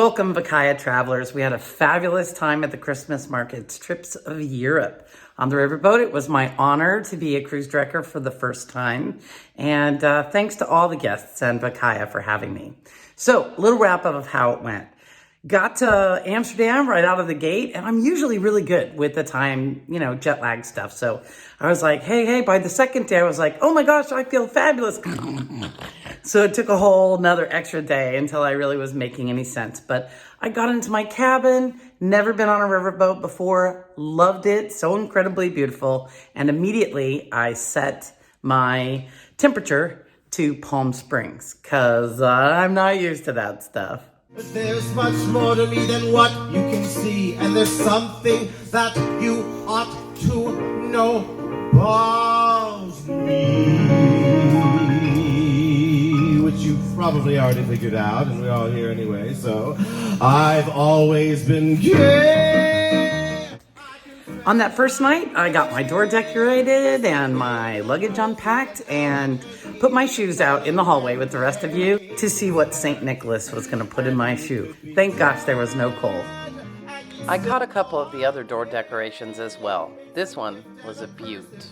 Welcome, Vacaya travelers. We had a fabulous time at the Christmas markets, Trips of Europe. On the riverboat, it was my honor to be a cruise director for the first time. And thanks to all the guests and Vacaya for having me. So, a little wrap up of how it went. Got to Amsterdam right out of the gate, and I'm usually really good with the time, jet lag stuff. So I was like, hey, by the second day, I was like, oh my gosh, I feel fabulous. So it took a whole another extra day until I really was making any sense. But I got into my cabin, never been on a riverboat before, loved it, so incredibly beautiful. And immediately I set my temperature to Palm Springs because I'm not used to that stuff. But there's much more to me than what you can see, and there's something that you ought to know about me, which you've probably already figured out, and we're all here anyway, so I've always been gay. On that first night, I got my door decorated and my luggage unpacked and put my shoes out in the hallway with the rest of you to see what St. Nicholas was going to put in my shoe. Thank gosh there was no coal. I caught a couple of the other door decorations as well. This one was a beaut.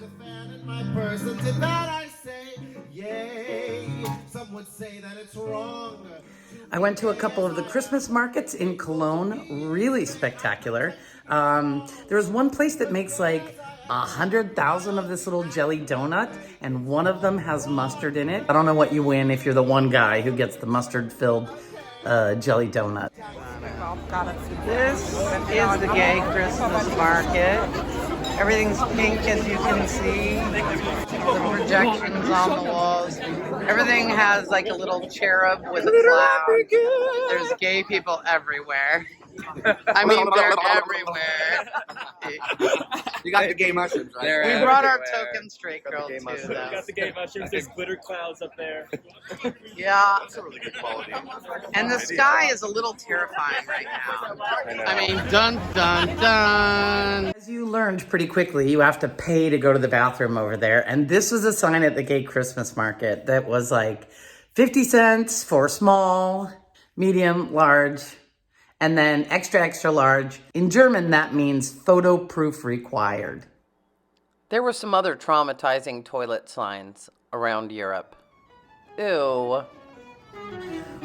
I went to a couple of the Christmas markets in Cologne, really spectacular. There was one place that makes like 100,000 of this little jelly donut, and one of them has mustard in it. I don't know what you win if you're the one guy who gets the mustard-filled jelly donut. This is the gay Christmas market. Everything's pink, as you can see. The projections on the walls. Everything has like a little cherub with a cloud. There's gay people everywhere. I mean, they're everywhere. You got the gay mushrooms, right? We brought our token straight girl too, though. We got the gay mushrooms. There's glitter clouds up there. Yeah. That's a really good quality. And the sky is a little terrifying right now. I mean, dun, dun, dun. As you learned pretty quickly, you have to pay to go to the bathroom over there. And this was a sign at the gay Christmas market that was like 50 cents for small, medium, large, and then extra, extra large. In German, that means photo proof required. There were some other traumatizing toilet signs around Europe. Ew.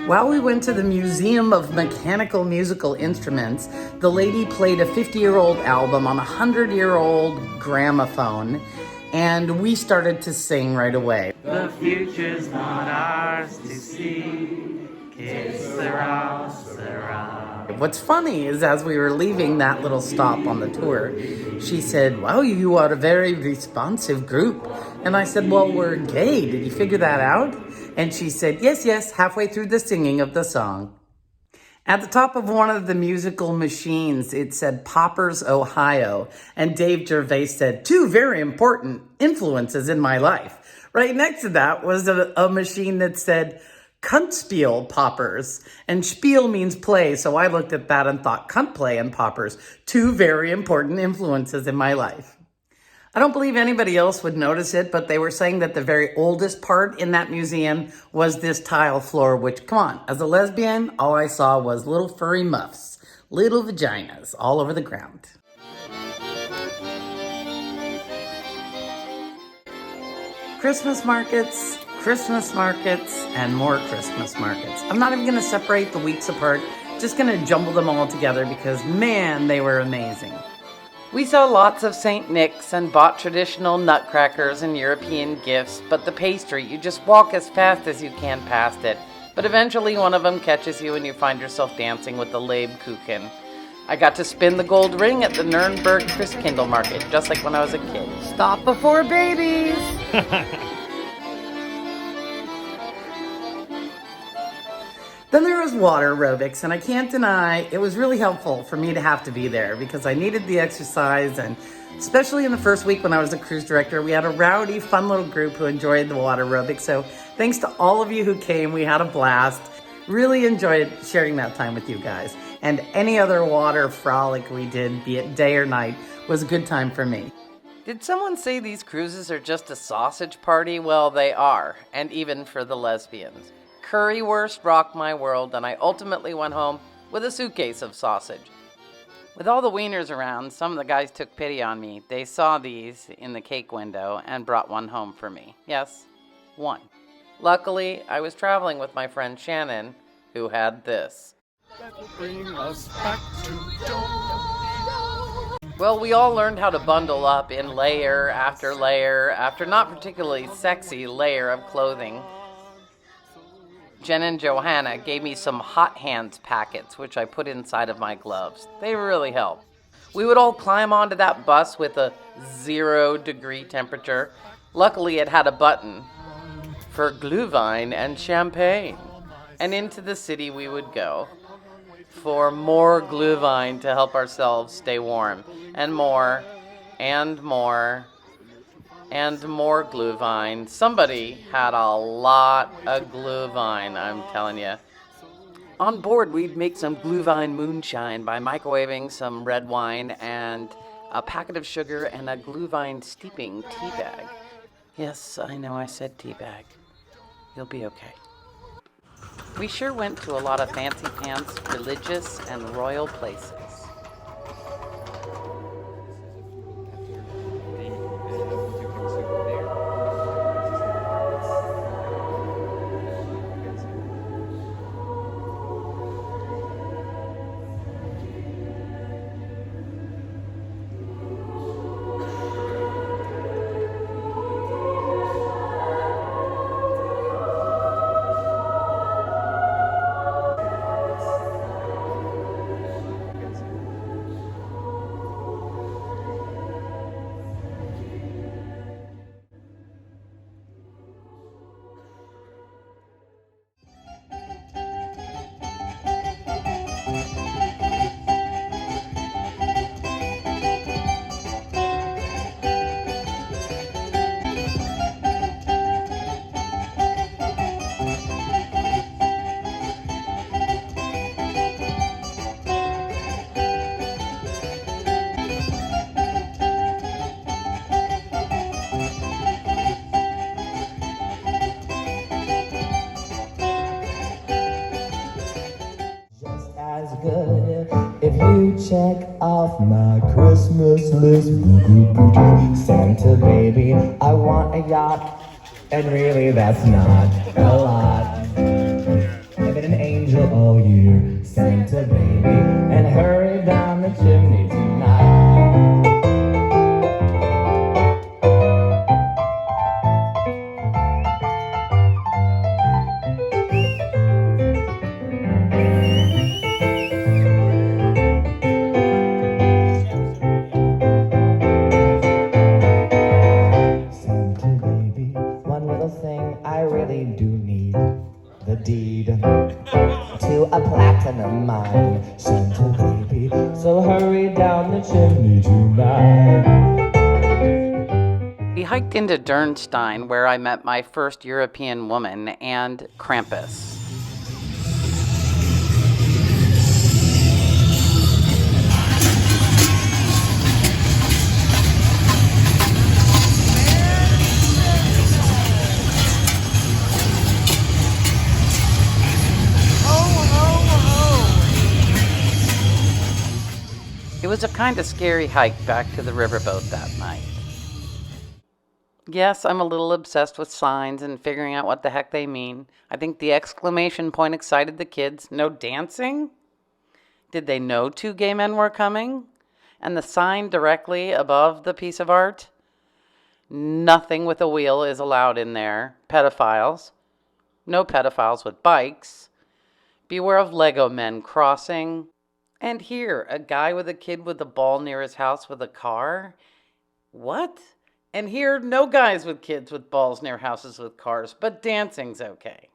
While we went to the Museum of Mechanical Musical Instruments, the lady played a 50-year-old album on a 100-year-old gramophone, and we started to sing right away. The future's not ours to see. Que sera, sera. What's funny is as we were leaving that little stop on the tour, she said, wow, you are a very responsive group. And I said, well, we're gay. Did you figure that out? And she said, yes, halfway through the singing of the song. At the top of one of the musical machines, it said Poppers, Ohio. And Dave Gervais said, 2 very important influences in my life. Right next to that was a machine that said Kuntspiel Poppers. And spiel means play, so I looked at that and thought cunt play and poppers, 2 very important influences in my life. I don't believe anybody else would notice it, but they were saying that the very oldest part in that museum was this tile floor, which, come on, as a lesbian, all I saw was little furry muffs, little vaginas all over the ground. Christmas markets, and more Christmas markets. I'm not even going to separate the weeks apart, just going to jumble them all together because, man, they were amazing. We saw lots of St. Nick's and bought traditional nutcrackers and European gifts, but the pastry, you just walk as fast as you can past it. But eventually one of them catches you and you find yourself dancing with the Lebkuchen. I got to spin the gold ring at the Nuremberg Christkindl market, just like when I was a kid. Stop before babies! Then there was water aerobics, and I can't deny it was really helpful for me to have to be there because I needed the exercise, and especially in the first week when I was a cruise director, we had a rowdy, fun little group who enjoyed the water aerobics. So thanks to all of you who came. We had a blast. Really enjoyed sharing that time with you guys. And any other water frolic we did, be it day or night, was a good time for me. Did someone say these cruises are just a sausage party? Well, they are, and even for the lesbians. Currywurst rocked my world, and I ultimately went home with a suitcase of sausage. With all the wieners around, some of the guys took pity on me. They saw these in the cake window and brought one home for me. Yes, one. Luckily, I was traveling with my friend Shannon, who had this. Bring us back to Well, we all learned how to bundle up in layer after not particularly sexy layer of clothing. Jen and Johanna gave me some hot hands packets, which I put inside of my gloves. They really help. We would all climb onto that bus with a 0-degree temperature. Luckily, it had a button for glühwein and champagne. And into the city we would go for more glühwein to help ourselves stay warm. And more, and more, and more glühwein. Somebody had a lot of glühwein, I'm telling you. On board, we'd make some glühwein moonshine by microwaving some red wine and a packet of sugar and a glühwein steeping tea bag. Yes, I know I said tea bag. You'll be okay. We sure went to a lot of fancy pants, religious, and royal places. Good if you check off my Christmas list. Santa baby, I want a yacht, and really that's not a lot. I've been an angel all year, Santa baby, and hurry down the chimney tonight. The deed to a platinum mine, Santa baby, so hurry down the chimney tonight. We hiked into Dernstein, where I met my first European woman, and Krampus. It was a kind of scary hike back to the riverboat that night. Yes, I'm a little obsessed with signs and figuring out what the heck they mean. I think the exclamation point excited the kids. No dancing? Did they know 2 gay men were coming? And the sign directly above the piece of art? Nothing with a wheel is allowed in there. Pedophiles. No pedophiles with bikes. Beware of Lego men crossing. And here, a guy with a kid with a ball near his house with a car? What? And here, no guys with kids with balls near houses with cars, but dancing's okay.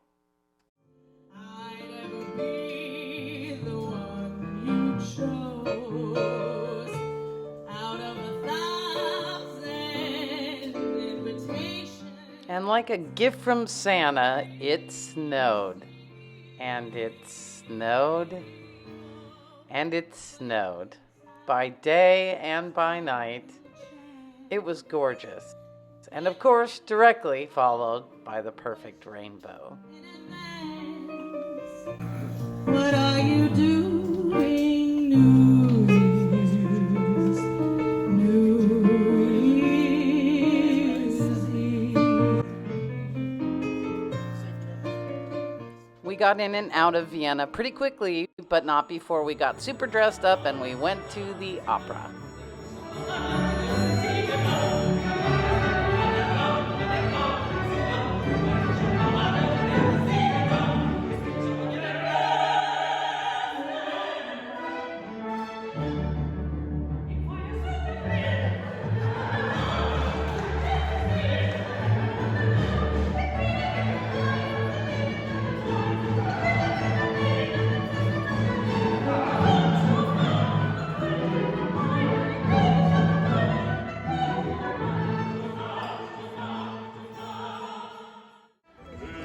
I'd never be the one you chose out of 1,000 invitations. And like a gift from Santa, it snowed. And it snowed. And it snowed. By day and by night. It was gorgeous. And of course, directly followed by the perfect rainbow. What are you doing? got in and out of Vienna pretty quickly, but not before we got super dressed up and we went to the opera.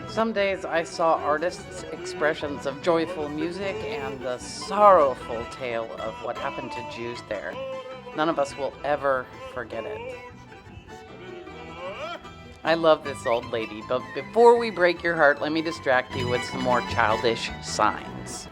Some days I saw artists' expressions of joyful music and the sorrowful tale of what happened to Jews there. None of us will ever forget it. I love this old lady, but before we break your heart, let me distract you with some more childish signs.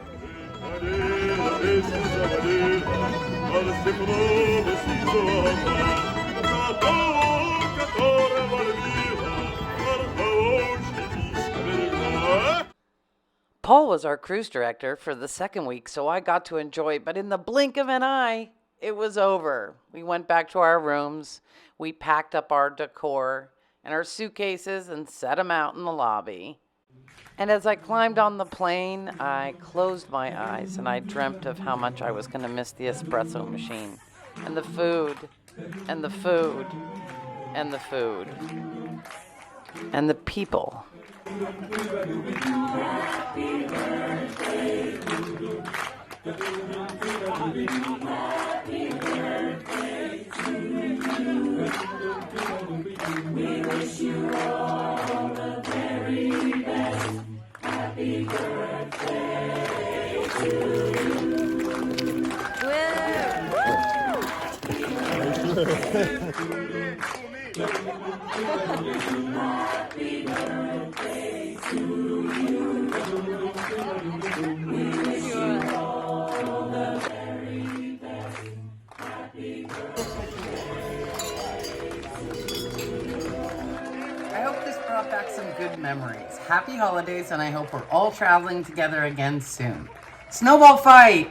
Paul was our cruise director for the second week, so I got to enjoy it, but in the blink of an eye, it was over. We went back to our rooms, we packed up our decor and our suitcases and set them out in the lobby. And as I climbed on the plane, I closed my eyes and I dreamt of how much I was going to miss the espresso machine and the food and the food and the food and the people. Happy birthday. Happy birthday to you. We wish you all the very best. Happy birthday to you. Happy birthday to you. We wish you all the very best. Happy birthday. I hope this brought back some good memories. Happy holidays, and I hope we're all traveling together again soon. Snowball fight!